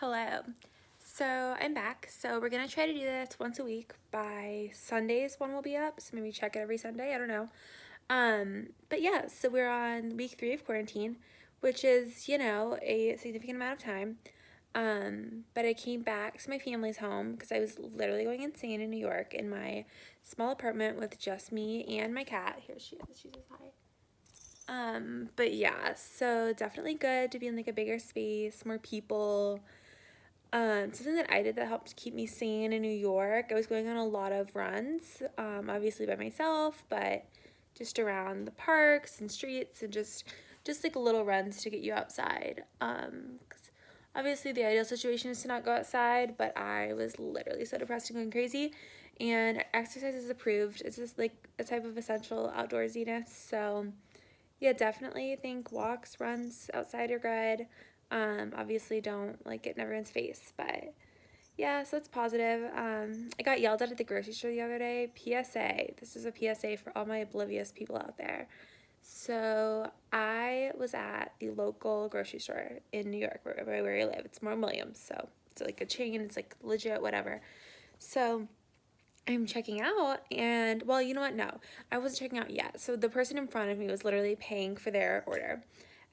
Hello. So I'm back. So we're gonna try to do this once a week. By Sundays one will be up, so maybe check it every Sunday. I don't know. But yeah, so we're on week 3 of quarantine, which is, a significant amount of time. But I came back to my family's home because I was literally going insane in New York in my small apartment with just me and my cat. Here she is. She says hi. But yeah, so definitely good to be in like a bigger space, more people. Something that I did that helped keep me sane in New York, I was going on a lot of runs, obviously by myself, but just around the parks and streets and just like little runs to get you outside. 'Cause obviously the ideal situation is to not go outside, but I was literally so depressed and going crazy. And exercise is approved. It's just like a type of essential outdoorsiness. So yeah, definitely think walks, runs outside are good. Obviously don't like get in everyone's face, but yeah, so it's positive. I got yelled at the grocery store the other day. PSA. This is a PSA for all my oblivious people out there. So I was at the local grocery store in New York, where I live. It's More Williams, so it's like a chain. It's like legit, whatever. So I'm checking out, and well, you know what? No, I wasn't checking out yet. So the person in front of me was literally paying for their order.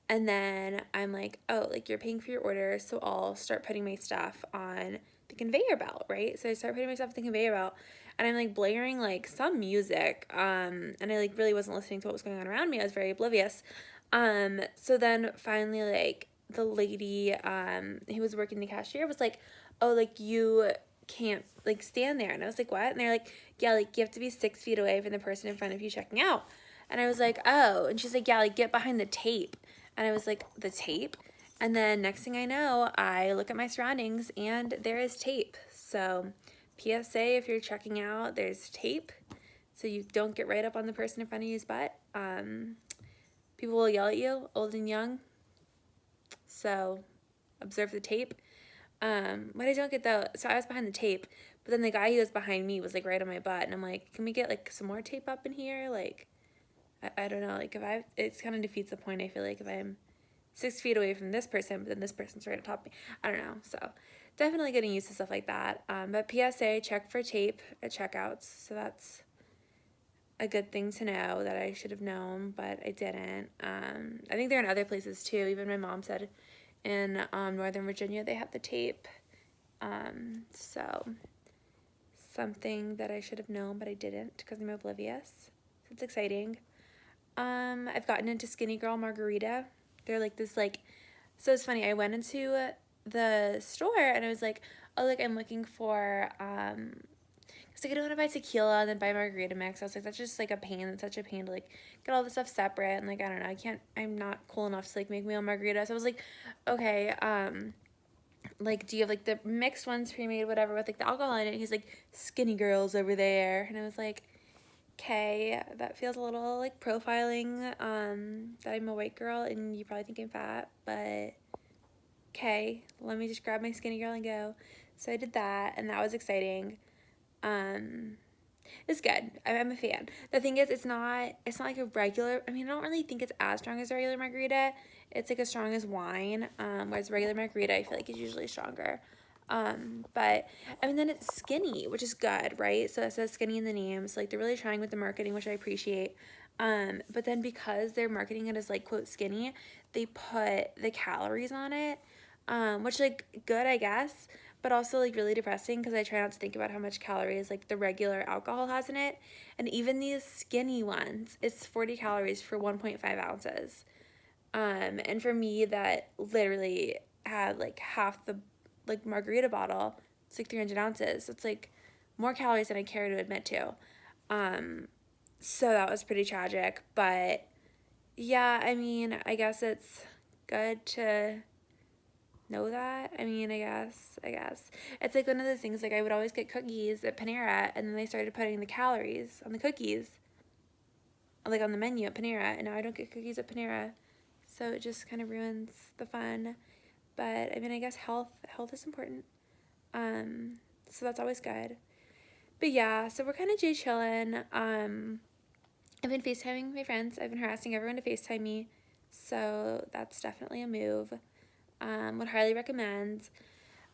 And then I'm like, oh, like you're paying for your order, so I'll start putting my stuff on the conveyor belt, right? So I start putting my stuff on the conveyor belt, and I'm like blaring like some music, and I like really wasn't listening to what was going on around me. I was very oblivious. So then finally, like the lady, who was working the cashier was like, oh, like you can't like stand there, and I was like, what? And they're like, yeah, like you have to be 6 feet away from the person in front of you checking out. And I was like, oh, and she's like, yeah, like get behind the tape. And I was like, the tape? And then next thing I know, I look at my surroundings and there is tape. So PSA, if you're checking out, there's tape. So you don't get right up on the person in front of you's butt. People will yell at you, old and young. So observe the tape. What I don't get though, so I was behind the tape, but then the guy who was behind me was like right on my butt. And I'm like, can we get like some more tape up in here? Like, I don't know. Like it kind of defeats the point. I feel like if I'm 6 feet away from this person, but then this person's right on top of me. I don't know. So definitely getting used to stuff like that. But PSA, check for tape at checkouts. So that's a good thing to know that I should have known, but I didn't. I think they're in other places too. Even my mom said in Northern Virginia they have the tape. So something that I should have known, but I didn't because I'm oblivious. So it's exciting. I've gotten into Skinny Girl Margarita. They're like this like, so it's funny. I went into the store and I was like, oh, like I'm looking for, cause like I don't want to buy tequila and then buy margarita mix. I was like, that's just like a pain. It's such a pain to like get all this stuff separate and like I don't know. I'm not cool enough to like make my own margarita. So I was like, okay, like do you have like the mixed ones pre-made, whatever, with like the alcohol in it? He's like, Skinny Girls over there, and I was like, okay, that feels a little like profiling, that I'm a white girl and you probably think I'm fat, but okay, let me just grab my Skinny Girl and go. So I did that, and that was exciting. It's good. I'm a fan. The thing is, it's not like a regular. I mean, I don't really think it's as strong as a regular margarita. It's like as strong as wine. Whereas regular margarita, I feel like is usually stronger. But I mean, then it's skinny, which is good, right? So it says skinny in the name. So like they're really trying with the marketing, which I appreciate. But then because they're marketing it as like quote skinny, they put the calories on it, which like good, I guess, but also like really depressing because I try not to think about how much calories like the regular alcohol has in it. And even these skinny ones, it's 40 calories for 1.5 ounces. And for me, that literally had like half the like margarita bottle. It's like 300 ounces. It's like more calories than I care to admit to. So that was pretty tragic. But yeah, I mean, I guess it's good to know that. I mean, I guess. It's like one of those things, like I would always get cookies at Panera, and then they started putting the calories on the cookies, like on the menu at Panera, and now I don't get cookies at Panera. So it just kind of ruins the fun. But I mean, I guess health is important. So that's always good. But yeah, so we're kind of J chilling. I've been FaceTiming my friends. I've been harassing everyone to FaceTime me. So that's definitely a move. Would highly recommend.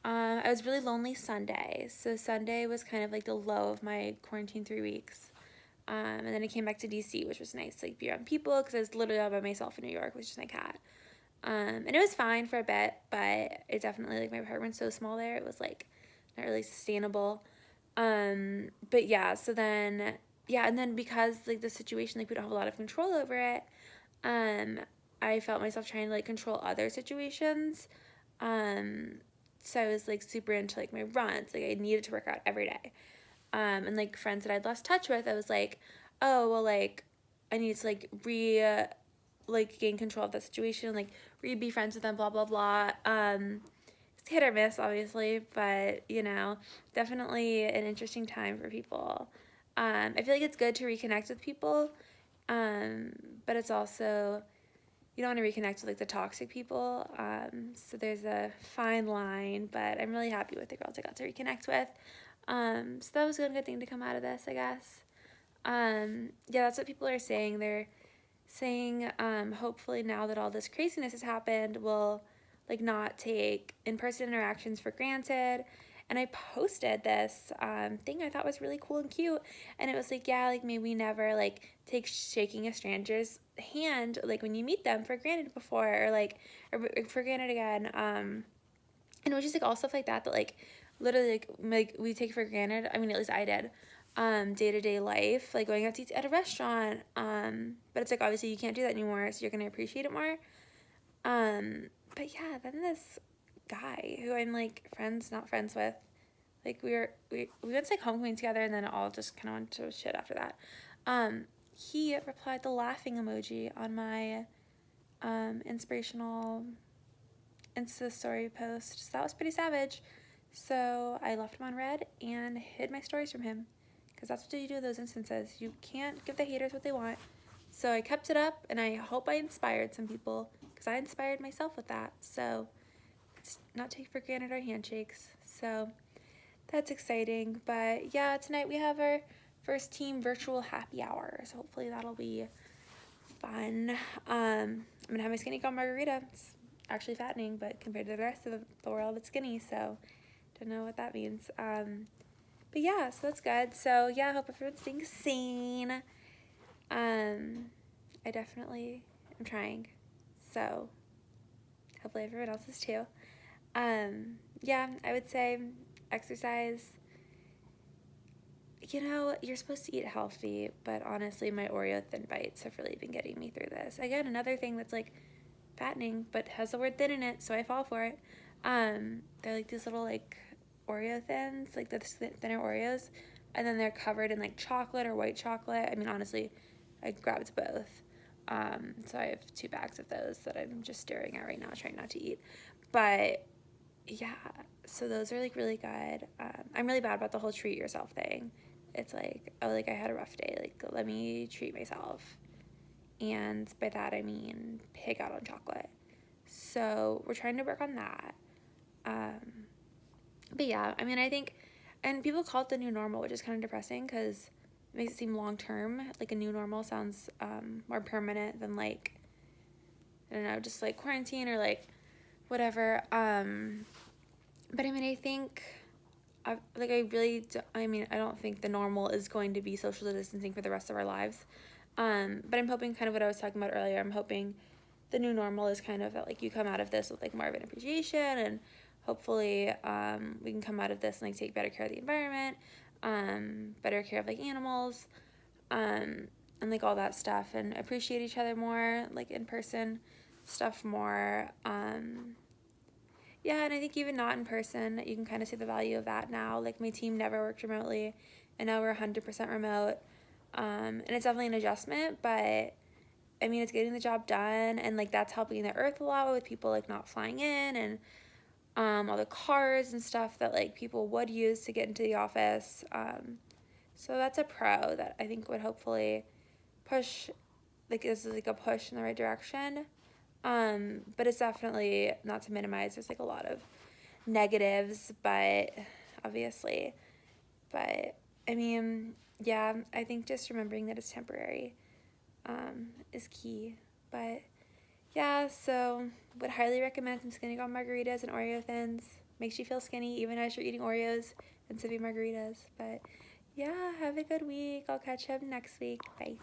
I was really lonely Sunday. So Sunday was kind of like the low of my quarantine 3 weeks. And then I came back to DC, which was nice, like be around people, because I was literally all by myself in New York with just my cat. And it was fine for a bit, but it definitely, like, my apartment's so small there, it was like not really sustainable. But yeah, so then, yeah, and then because like the situation, like we don't have a lot of control over it, um, I felt myself trying to like control other situations. Um, so I was like super into like my runs, like I needed to work out every day. And like friends that I'd lost touch with, I was like, oh well, like I need to like like gain control of the situation, like be friends with them, blah blah blah. It's hit or miss, obviously, but definitely an interesting time for people. I feel like it's good to reconnect with people, but it's also you don't want to reconnect with like the toxic people. So there's a fine line, but I'm really happy with the girls I got to reconnect with. So that was a good thing to come out of this, I guess. Yeah, that's what people are saying. They're saying hopefully now that all this craziness has happened, we'll like not take in-person interactions for granted. And I posted this thing I thought was really cool and cute, and it was like, yeah, like may we never like take shaking a stranger's hand like when you meet them for granted before, or like or for granted again. And it was just like all stuff like that that like literally like we take for granted. I mean, at least I did. Day-to-day life, like going out to eat at a restaurant. But it's like obviously you can't do that anymore, so you're gonna appreciate it more. But yeah, then this guy who I'm like not friends with, like we went to like homecoming together, and then it all just kind of went to shit after that. He replied the laughing emoji on my inspirational Insta story post, so that was pretty savage. So I left him on red and hid my stories from him, because that's what you do in those instances. You can't give the haters what they want. So I kept it up, and I hope I inspired some people, because I inspired myself with that. So let's not take for granted our handshakes. So that's exciting. But yeah, tonight we have our first team virtual happy hour, so hopefully that'll be fun. I'm gonna have my skinny girl margarita. It's actually fattening, but compared to the rest of the world, it's skinny. So don't know what that means. But yeah, so that's good. So yeah, I hope everyone's staying sane. I definitely am trying. So hopefully everyone else is too. Yeah, I would say exercise. You're supposed to eat healthy, but honestly, my Oreo Thin Bites have really been getting me through this. Again, another thing that's like fattening, but has the word thin in it, so I fall for it. They're like these little like Oreo thins, like the thinner Oreos, and then they're covered in like chocolate or white chocolate. I mean, honestly, I grabbed both. So I have 2 bags of those that I'm just staring at right now, trying not to eat. But yeah, so those are like really good. I'm really bad about the whole treat yourself thing. It's like, oh, like I had a rough day, like let me treat myself. And by that I mean pig out on chocolate. So we're trying to work on that. But yeah, I mean, I think, and people call it the new normal, which is kind of depressing because it makes it seem long term. Like a new normal sounds more permanent than like, I don't know, just like quarantine or like whatever. But I mean, I think, I don't think the normal is going to be social distancing for the rest of our lives. But I'm hoping kind of what I was talking about earlier. I'm hoping the new normal is kind of that like you come out of this with like more of an appreciation, and hopefully we can come out of this and like take better care of the environment, better care of like animals, and like all that stuff, and appreciate each other more, like in person stuff more. Yeah, and I think even not in person, you can kind of see the value of that now. Like my team never worked remotely, and now we're 100% remote. And it's definitely an adjustment, but I mean, it's getting the job done, and like that's helping the earth a lot with people like not flying in, and all the cars and stuff that like people would use to get into the office. So that's a pro that I think would hopefully push, like this is like a push in the right direction. But it's definitely not to minimize. There's like a lot of negatives, but obviously, but I mean, yeah, I think just remembering that it's temporary is key. But yeah, so would highly recommend some Skinny Girl margaritas and Oreo thins. makes you feel skinny even as you're eating Oreos and sipping margaritas. But yeah, have a good week. I'll catch you up next week. Bye.